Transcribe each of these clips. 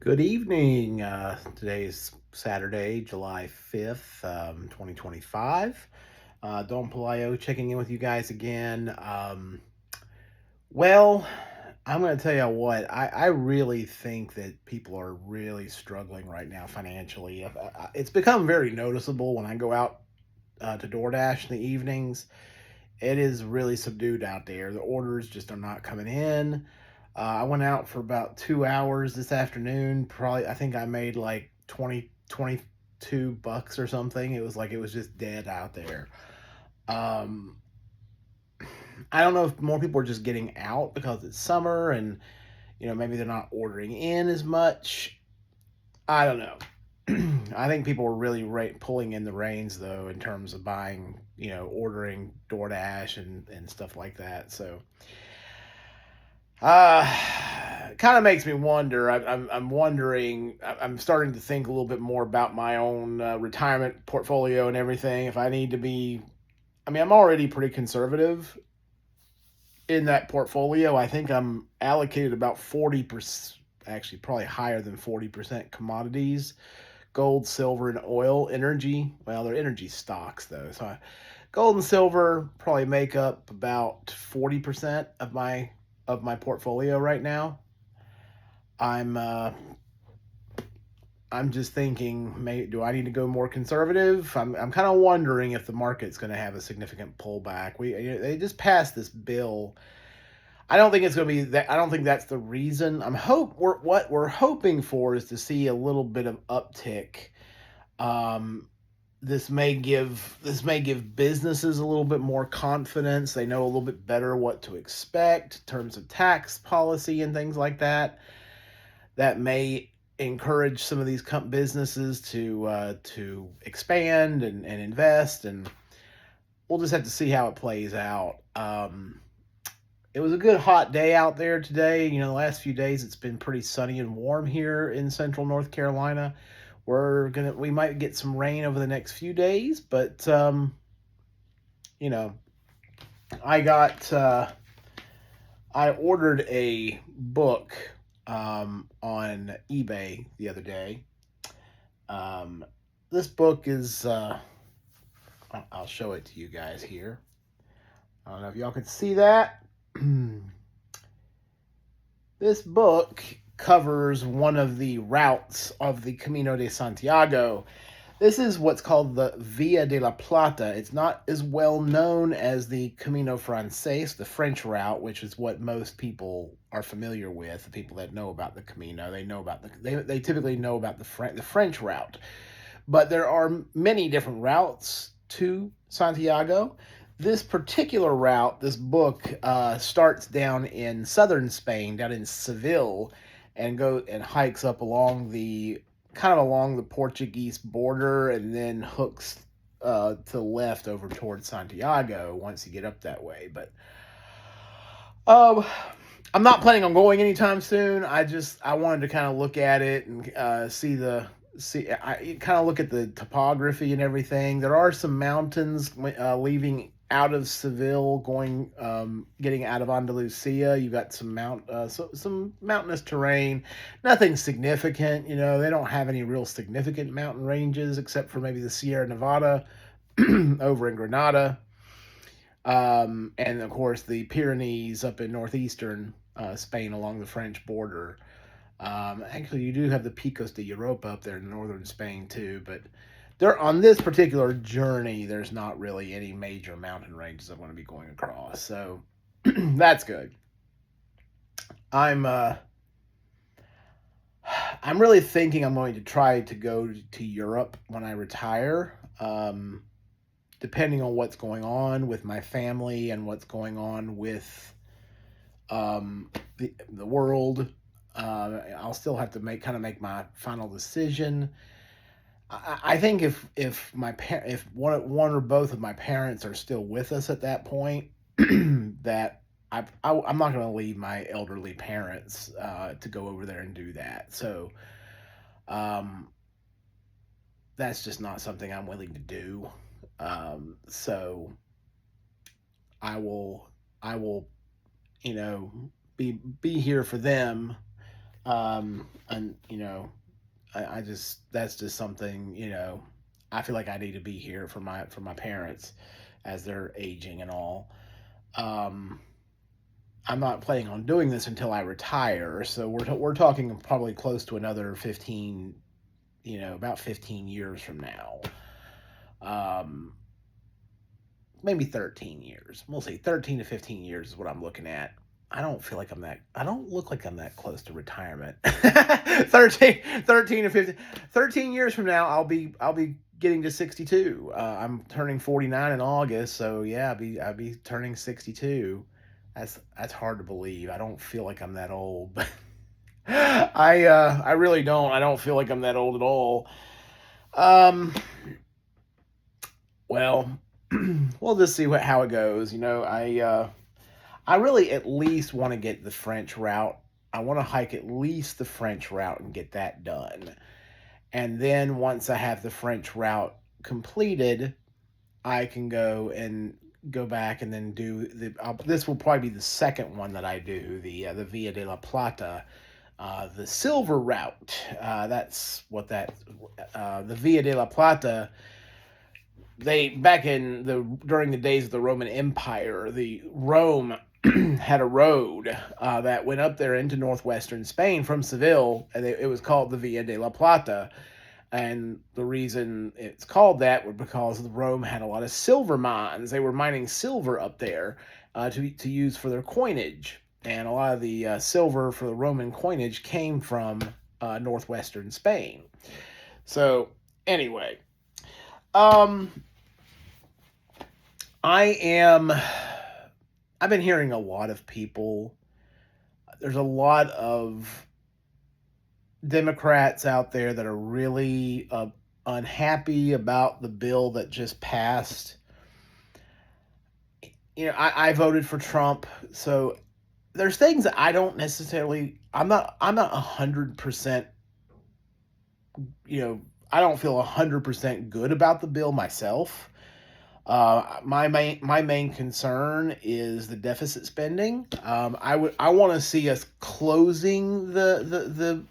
Good evening. Today's Saturday, July 5th, 2025. Don Palayo checking in with you guys again. Well, I'm going to tell you what, I really think that people are really struggling right now financially. It's become very noticeable when I go out to DoorDash in the evenings. It is really subdued out there. The orders just are not coming in. I went out for about 2 hours this afternoon. Probably, I think I made like 22 bucks or something. It was just dead out there. Um, I don't know if more people are just getting out because it's summer and, maybe they're not ordering in as much. I don't know. I think people are really pulling in the reins though in terms of buying, ordering DoorDash and stuff like that. So, uh, kind of makes me wonder. I'm wondering. I'm starting to think a little bit more about my own retirement portfolio and everything. If I need to be, I mean, I'm already pretty conservative in that portfolio. I think I'm allocated about 40%, actually probably higher than 40% commodities, gold, silver, and oil, energy. Well, they're energy stocks though. So gold and silver probably make up about 40% of my portfolio right now. I'm uh, I'm just thinking, do I need to go more conservative? I'm kind of wondering if the market's going to have a significant pullback. They just passed this bill. I don't think it's going to be that. I don't think that's the reason. What we're hoping for is to see a little bit of uptick. Um, this may give businesses a little bit more confidence. They know a little bit better what to expect in terms of tax policy and things like that. That may encourage some of these businesses to expand and invest, and we'll just have to see how it plays out. It was a good hot day out there today. The last few days it's been pretty sunny and warm here in central North Carolina. We might get some rain over the next few days, but you know, I got I ordered a book on eBay the other day. Um, this book is I'll show it to you guys here. I don't know if y'all can see that. This book covers one of the routes of the Camino de Santiago. This is what's called the Via de la Plata. It's not as well known as the Camino Frances, the French route, which is what most people are familiar with. The people that know about the Camino, they typically know about the French route. But there are many different routes to Santiago. This particular route, this book, starts down in southern Spain, down in Seville, and hikes up along the Portuguese border, and then hooks to the left over towards Santiago once you get up that way. But um, I'm not planning on going anytime soon. I wanted to kind of look at it and kind of look at the topography and everything. There are some mountains leaving out of Seville, getting out of Andalusia. You got some mountainous terrain. Nothing significant. They don't have any real significant mountain ranges except for maybe the Sierra Nevada over in Granada. And of course the Pyrenees up in northeastern Spain along the French border. Actually, you do have the Picos de Europa up there in northern Spain too, but there on this particular journey, there's not really any major mountain ranges I'm going to be going across, so that's good. I'm uh, I'm really thinking I'm going to try to go to Europe when I retire. Depending on what's going on with my family and what's going on with the world. I'll still have to make my final decision. I think if one or both of my parents are still with us at that point, that I'm not going to leave my elderly parents to go over there and do that. So um, that's just not something I'm willing to do. So I will, I will, you know, be here for them And I just that's just something, I feel like I need to be here for my parents as they're aging and all. Um, I'm not planning on doing this until I retire, so we're talking probably close to another 15, about 15 years from now. Um, Maybe 13 years. We'll see. 13 to 15 years is what I'm looking at. I don't look like I'm that close to retirement. 13 to 15, 13 years from now, I'll be getting to 62. I'm turning 49 in August. So yeah, I'll be turning 62. That's hard to believe. I don't feel like I'm that old, but I really don't. I don't feel like I'm that old at all. Um, well, we'll just see how it goes. I really at least want to get the French route. I want to hike at least the French route and get that done. And then once I have the French route completed, I can go back and then do this will probably be the second one that I do, the Via de la Plata, the silver route. That's what that the Via de la Plata. They back in the during the days of the Roman Empire, the Rome had a road that went up there into northwestern Spain from Seville, and it was called the Via de la Plata. And the reason it's called that was because Rome had a lot of silver mines. They were mining silver up there to use for their coinage, and a lot of the silver for the Roman coinage came from northwestern Spain. So anyway, um, I am. I've been hearing a lot of people. There's a lot of Democrats out there that are really unhappy about the bill that just passed. I voted for Trump, so there's things that I don't necessarily. I'm not 100%. I don't feel 100% good about the bill myself. My main concern is the deficit spending. I want to see us closing the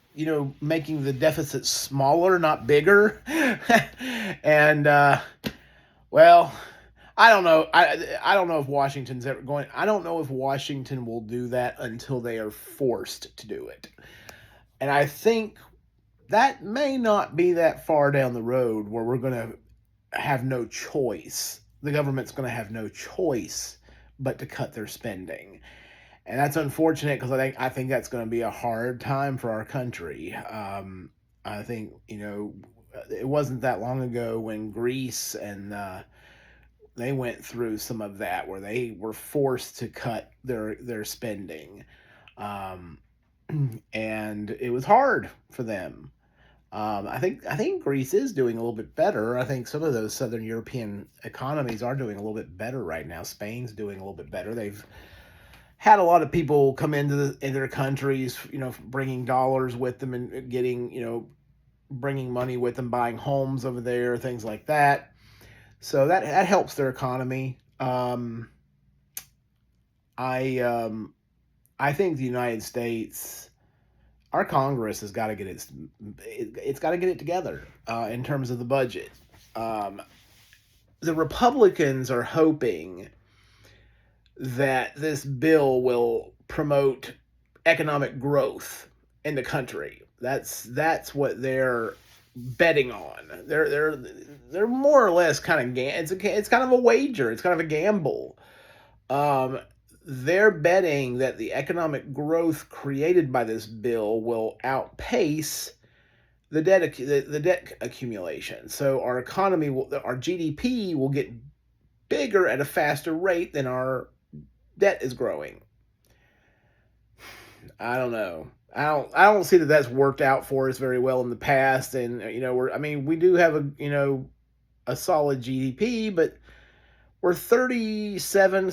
making the deficit smaller, not bigger. And well, I don't know. I don't know if Washington's ever going. I don't know if Washington will do that until they are forced to do it. And I think that may not be that far down the road where we're going to have no choice. The government's going to have no choice but to cut their spending. And that's unfortunate because I think that's going to be a hard time for our country. I think, it wasn't that long ago when Greece and they went through some of that where they were forced to cut their spending. Um, and it was hard for them. I think Greece is doing a little bit better. I think some of those Southern European economies are doing a little bit better right now. Spain's doing a little bit better. They've had a lot of people come in their countries, bringing dollars with them and getting, bringing money with them, buying homes over there, things like that. So that helps their economy. I I think the United States, our Congress has got to get it's got to get it together in terms of the budget. Um, the Republicans are hoping that this bill will promote economic growth in the country. That's what they're betting on. They're more or less kind of it's kind of a wager. It's kind of a gamble. Um, they're betting that the economic growth created by this bill will outpace the debt accumulation. So our GDP will get bigger at a faster rate than our debt is growing. I don't know. I don't see that that's worked out for us very well in the past, and we do have a solid GDP, but we're 37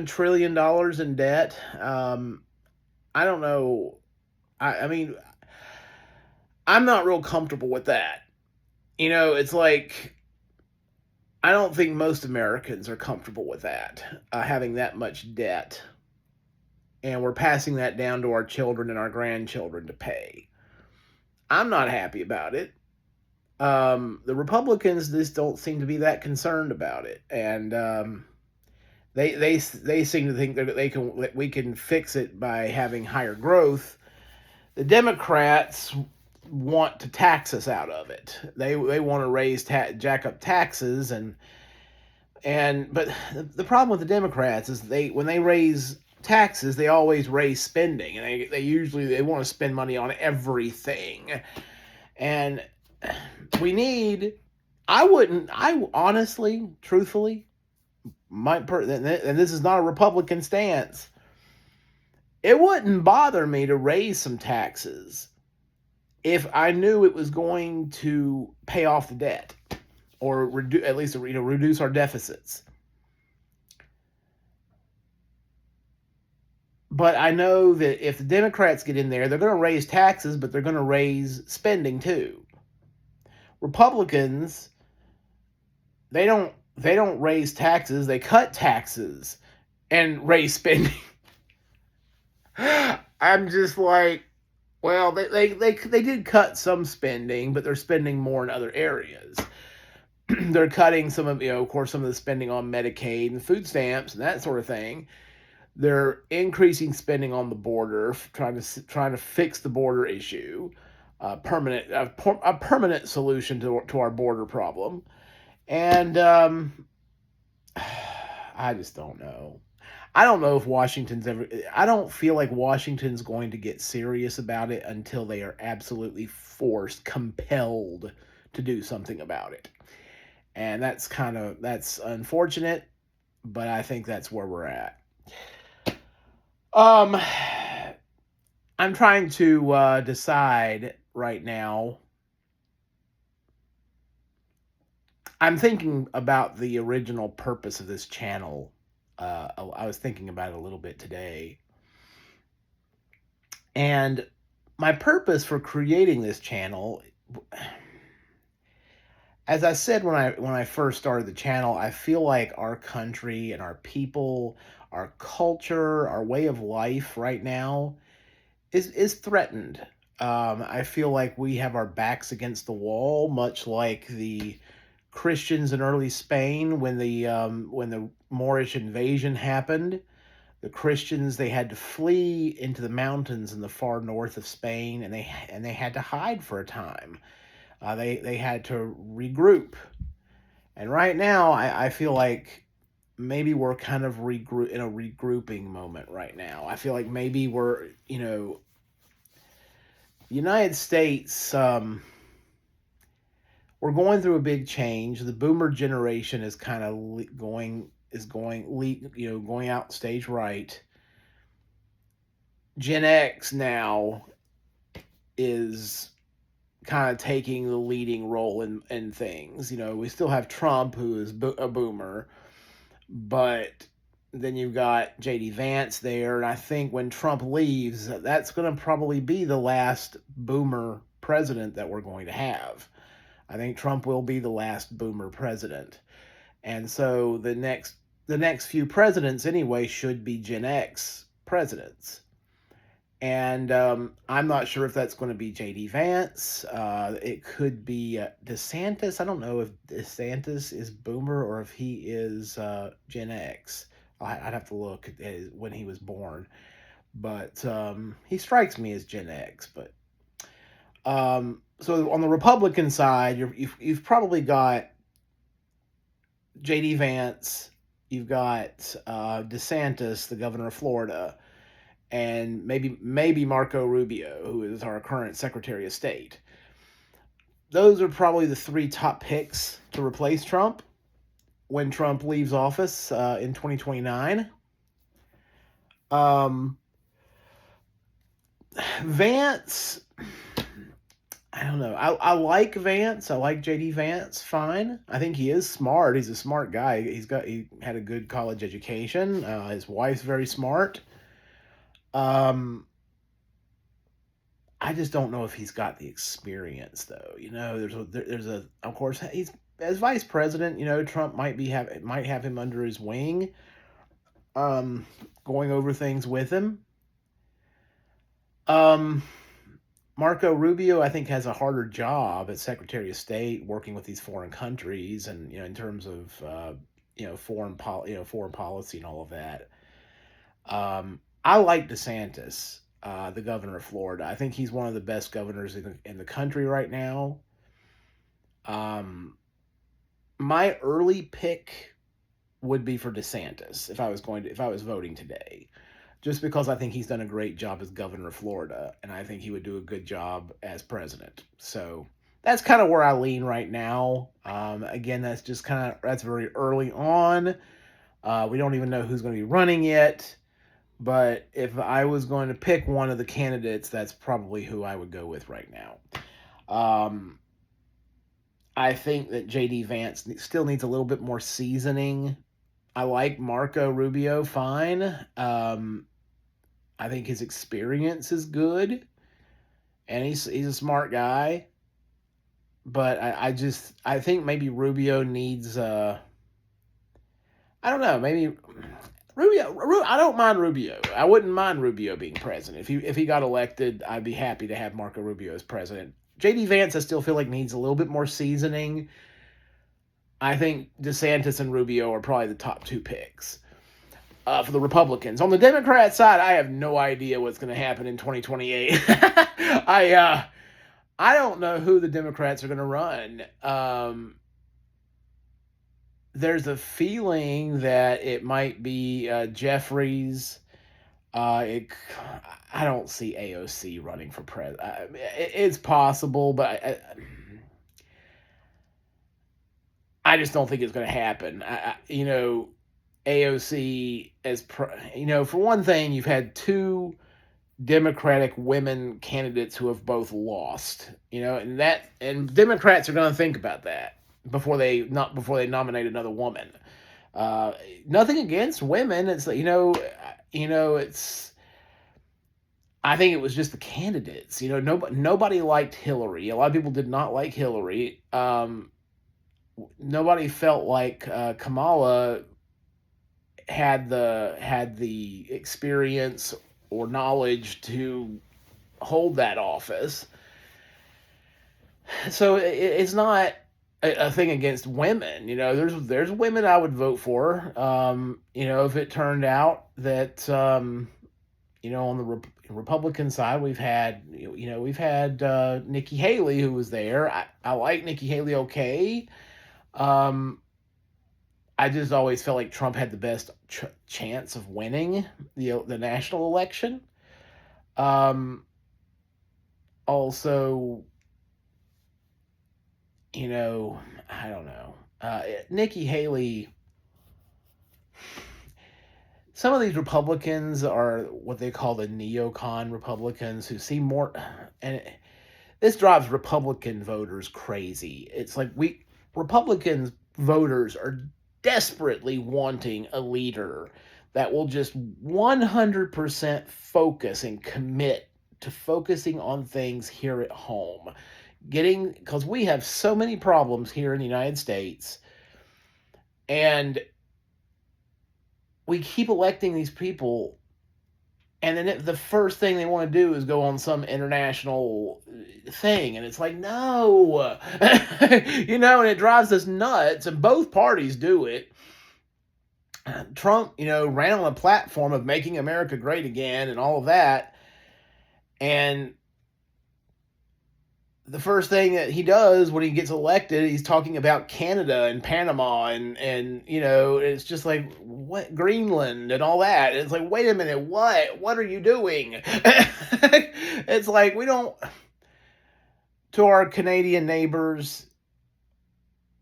trillion dollars in debt. I don't know. I mean, I'm not real comfortable with that. It's like I don't think most Americans are comfortable with that, having that much debt. and we're passing that down to our children and our grandchildren to pay. I'm not happy about it. The Republicans just don't seem to be that concerned about it, and they seem to think that we can fix it by having higher growth. The Democrats want to tax us out of it. They want to jack up taxes, but the problem with the Democrats is when they raise taxes, they always raise spending, and they want to spend money on everything. And we need I honestly, truthfully, and this is not a Republican stance, it wouldn't bother me to raise some taxes if I knew it was going to pay off the debt or at least reduce our deficits. But I know that if the Democrats get in there, they're going to raise taxes, but they're going to raise spending too. Republicans, they don't raise taxes, they cut taxes and raise spending. I'm just like, well, they did cut some spending, but they're spending more in other areas. They're cutting some of course, some of the spending on Medicaid and food stamps and that sort of thing. They're increasing spending on the border, trying to fix the border issue, a permanent solution to our border problem. And I just don't know. I don't know if I don't feel like Washington's going to get serious about it until they are absolutely forced, compelled to do something about it. And that's unfortunate, but I think that's where we're at. I'm trying to decide right now. I'm thinking about the original purpose of this channel. I was thinking about it a little bit today. And my purpose for creating this channel, as I said when I first started the channel, I feel like our country and our people, our culture, our way of life right now is threatened. I feel like we have our backs against the wall, much like the Christians in early Spain when the Moorish invasion happened. The Christians, they had to flee into the mountains in the far north of Spain, and they had to hide for a time. They had to regroup, and right now I feel like maybe we're kind of in a regrouping moment right now. I feel like maybe we're United States. We're going through a big change. The boomer generation is kind of going out stage right. Gen X now is kind of taking the leading role in things. We still have Trump, who is a boomer, but then you've got JD Vance there, and I think when Trump leaves, that's going to probably be the last boomer president that we're going to have. I think Trump will be the last boomer president. And so the next few presidents anyway should be Gen X presidents. And I'm not sure if that's going to be J.D. Vance. It could be DeSantis. I don't know if DeSantis is boomer or if he is Gen X. I'd have to look at when he was born. But he strikes me as Gen X. But so on the Republican side, you've probably got J.D. Vance, you've got DeSantis, the governor of Florida, and maybe Marco Rubio, who is our current Secretary of State. Those are probably the three top picks to replace Trump when Trump leaves office in 2029. Vance, I don't know. I like Vance. I like JD Vance fine. I think he is smart. He's a smart guy. He had a good college education. His wife's very smart. I just don't know if he's got the experience though. Of course he's as vice president. Trump might have him under his wing, going over things with him. Um, Marco Rubio, I think, has a harder job as Secretary of State working with these foreign countries, and in terms of foreign policy and all of that. I like DeSantis, the governor of Florida. I think he's one of the best governors in the country right now. Um, my early pick would be for DeSantis if I was voting today, just because I think he's done a great job as governor of Florida, and I think he would do a good job as president. So that's kind of where I lean right now. Again, that's very early on. We don't even know who's going to be running yet. But if I was going to pick one of the candidates, that's probably who I would go with right now. Um, I think that JD Vance still needs a little bit more seasoning. I like Marco Rubio fine. I think his experience is good, and he's a smart guy. But I think maybe Rubio needs I don't know, maybe I don't mind Rubio. I wouldn't mind Rubio being president. If he got elected, I'd be happy to have Marco Rubio as president. JD Vance, I still feel like needs a little bit more seasoning. I think DeSantis and Rubio are probably the top two picks for the Republicans. On the Democrat side, I have no idea what's going to happen in 2028. I don't know who the Democrats are going to run. There's a feeling that it might be Jeffries. I don't see AOC running for president. It's possible, but I just don't think it's going to happen. AOC for one thing, you've had two Democratic women candidates who have both lost. And Democrats are going to think about that before they nominate another woman. Nothing against women. It's it's. I think it was just the candidates. Nobody liked Hillary. A lot of people did not like Hillary. Nobody felt like Kamala had the experience or knowledge to hold that office. So it's not a thing against women. There's women I would vote for. If it turned out that on the Republican side we've had Nikki Haley, who was there. I like Nikki Haley. Okay. I just always felt like Trump had the best chance of winning the national election. Also, I don't know. Nikki Haley. Some of these Republicans are what they call the neocon Republicans, who see more, and this drives Republican voters crazy. It's like Republicans voters are desperately wanting a leader that will just 100% focus and commit to focusing on things here at home. Because we have so many problems here in the United States, and we keep electing these people, and then the first thing they want to do is go on some international thing, and it's like, no. And it drives us nuts, and both parties do it. Trump, ran on a platform of making America great again and all of that, and the first thing that he does when he gets elected, he's talking about Canada and Panama and it's just like, what, Greenland and all that. It's like, wait a minute, what are you doing? It's like, to our Canadian neighbors,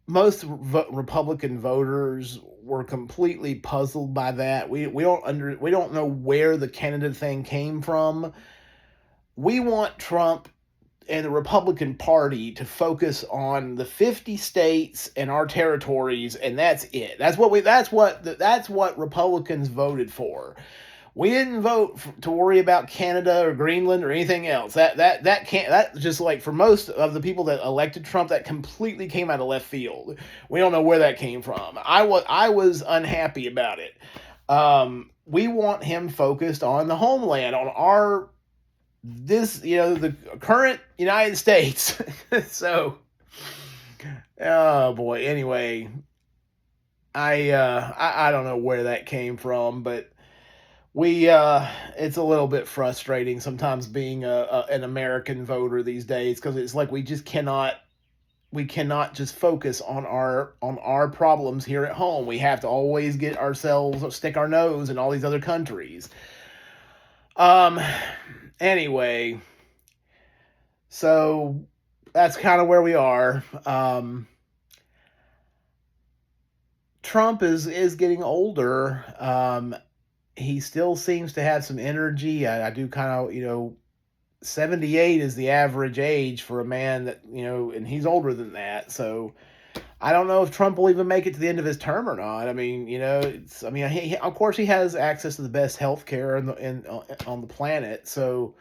most Republican voters were completely puzzled by that. We don't know where the Canada thing came from. We want Trump and the Republican Party to focus on the 50 states and our territories, and that's it. That's what Republicans voted for. We didn't vote to worry about Canada or Greenland or anything else. That just, like, for most of the people that elected Trump, that completely came out of left field. We don't know where that came from. I was unhappy about it. We want him focused on the homeland, on our this, the current United States. So, oh boy. Anyway, I don't know where that came from, but we it's a little bit frustrating sometimes being an American voter these days, because it's like we cannot just focus on our problems here at home. We have to always get ourselves stick our nose in all these other countries. Um anyway, so that's kind of where we are. Trump is getting older. He still seems to have some energy. I do kind of, 78 is the average age for a man that, and he's older than that. So I don't know if Trump will even make it to the end of his term or not. I mean, of course he has access to the best health care on the planet. So,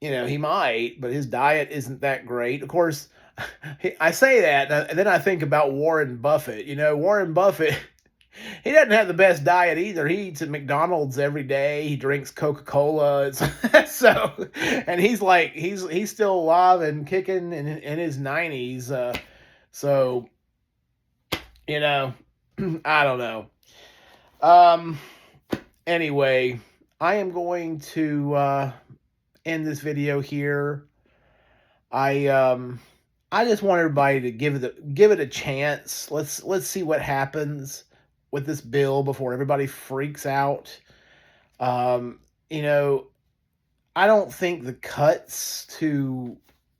he might, but his diet isn't that great. Of course, I say that, and then I think about Warren Buffett. Warren Buffett, he doesn't have the best diet either. He eats at McDonald's every day. He drinks Coca-Cola. So, and he's still alive and kicking in his 90s. So, I don't know. Anyway, I am going to end this video here. I just want everybody to give it a chance. Let's see what happens with this bill before everybody freaks out. You know, I don't think the cuts to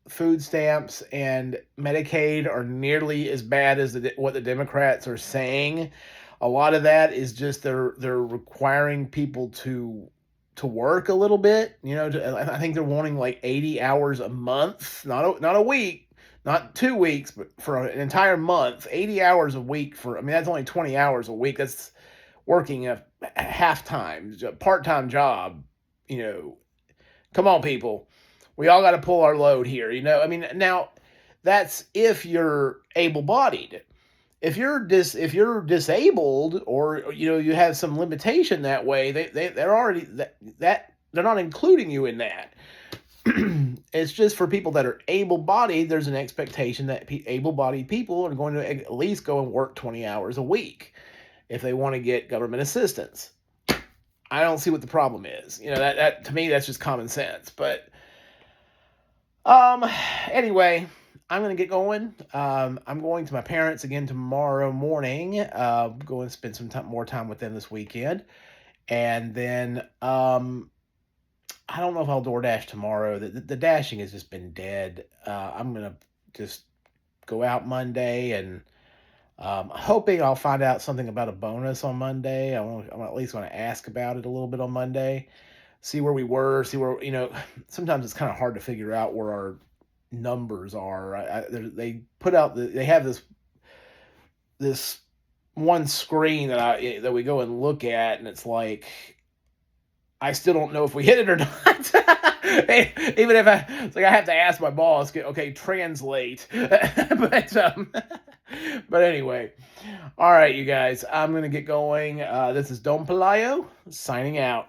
food stamps and Medicaid are nearly as bad as what the Democrats are saying. A lot of that is just they're requiring people to work a little bit. I think they're wanting like 80 hours a month, not a week, not 2 weeks, but for an entire month, 80 hours a week that's only 20 hours a week. That's working a half-time, part-time job. Come on, people. We all got to pull our load here. Now that's if you're able-bodied. If you're disabled, or you have some limitation that way, they're already that they're not including you in that. It's just for people that are able-bodied. There's an expectation that able-bodied people are going to at least go and work 20 hours a week if they want to get government assistance. I don't see what the problem is. That to me, that's just common sense. But anyway, I'm going to get going. I'm going to my parents again tomorrow morning. Go and spend some more time with them this weekend. And then I don't know if I'll DoorDash tomorrow. The dashing has just been dead. I'm going to just go out Monday, and hoping I'll find out something about a bonus on Monday. I'm at least going to ask about it a little bit on Monday. See where we were, see where, sometimes it's kind of hard to figure out where our numbers are. They put out they have this one screen that we go and look at, and it's like, I still don't know if we hit it or not. Even if it's like I have to ask my boss, okay, translate. But anyway, all right, you guys, I'm gonna get going. This is Don Pelayo signing out.